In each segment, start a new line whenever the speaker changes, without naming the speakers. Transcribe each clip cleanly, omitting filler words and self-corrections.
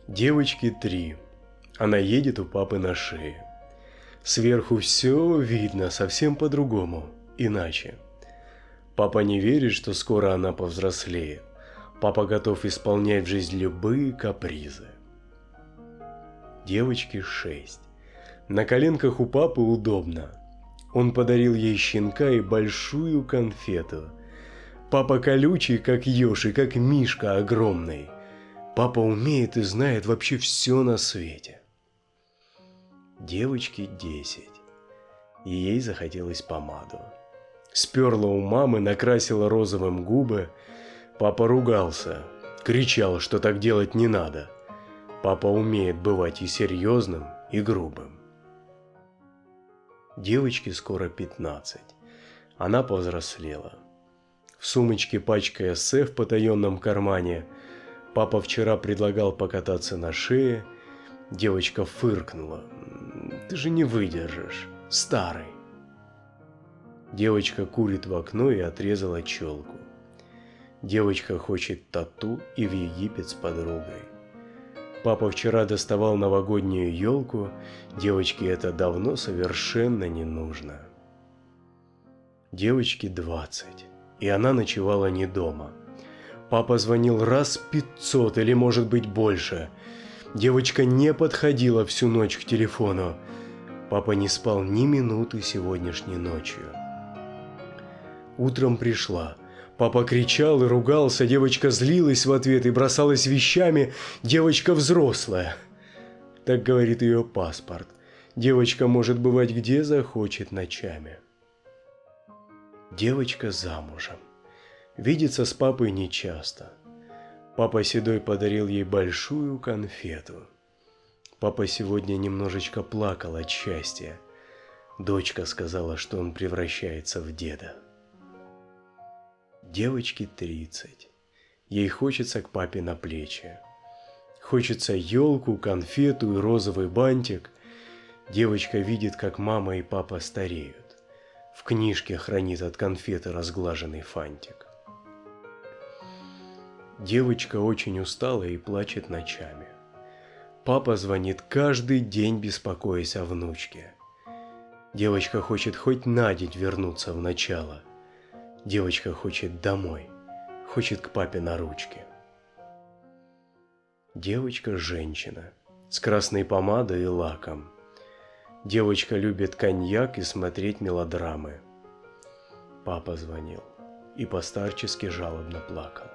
Девочке 3. Она едет у папы на шее. Сверху все видно совсем по-другому, иначе. Папа не верит, что скоро она повзрослеет. Папа готов исполнять в жизнь любые капризы. Девочке 6. На коленках у папы удобно. Он подарил ей щенка и большую конфету. Папа колючий, как еж, и как мишка огромный. Папа умеет и знает вообще все на свете. Девочке 10. И ей захотелось помаду. Сперла у мамы, накрасила розовым губы. Папа ругался, кричал, что так делать не надо. Папа умеет бывать и серьезным, и грубым. Девочке скоро 15. Она повзрослела. В сумочке пачка эссе в потаенном кармане. Папа вчера предлагал покататься на шее. Девочка фыркнула. «Ты же не выдержишь, старый». Девочка курит в окно и отрезала челку. Девочка хочет тату и в Египет с подругой. Папа вчера доставал новогоднюю елку. Девочке это давно совершенно не нужно. Девочке 20, и она ночевала не дома. Папа звонил раз 500 или может быть больше. Девочка не подходила всю ночь к телефону. Папа не спал ни минуты сегодняшней ночью. Утром пришла. Папа кричал и ругался, девочка злилась в ответ и бросалась вещами. Девочка взрослая. Так говорит ее паспорт. Девочка может бывать где захочет ночами. Девочка замужем. Видится с папой нечасто. Папа седой подарил ей большую конфету. Папа сегодня немножечко плакал от счастья. Дочка сказала, что он превращается в деда. Девочке 30. Ей хочется к папе на плечи. Хочется елку, конфету и розовый бантик. Девочка видит, как мама и папа стареют. В книжке хранит от конфеты разглаженный фантик. Девочка очень устала и плачет ночами. Папа звонит каждый день, беспокоясь о внучке. Девочка хочет хоть на день вернуться в начало. Девочка хочет домой, хочет к папе на ручке. Девочка-женщина с красной помадой и лаком. Девочка любит коньяк и смотреть мелодрамы. Папа звонил и постарчески жалобно плакал.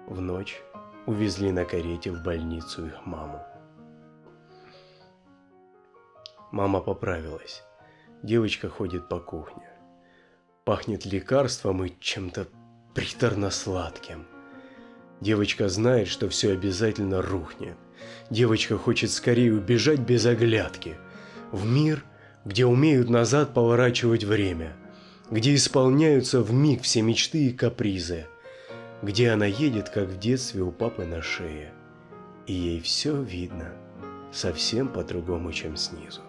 В ночь увезли на карете в больницу их маму. Мама поправилась. Девочка ходит по кухне. Пахнет лекарством и чем-то приторно-сладким. Девочка знает, что все обязательно рухнет. Девочка хочет скорее убежать без оглядки. В мир, где умеют назад поворачивать время. Где исполняются вмиг все мечты и капризы. Где она едет, как в детстве у папы на шее. И ей все видно совсем по-другому, чем снизу.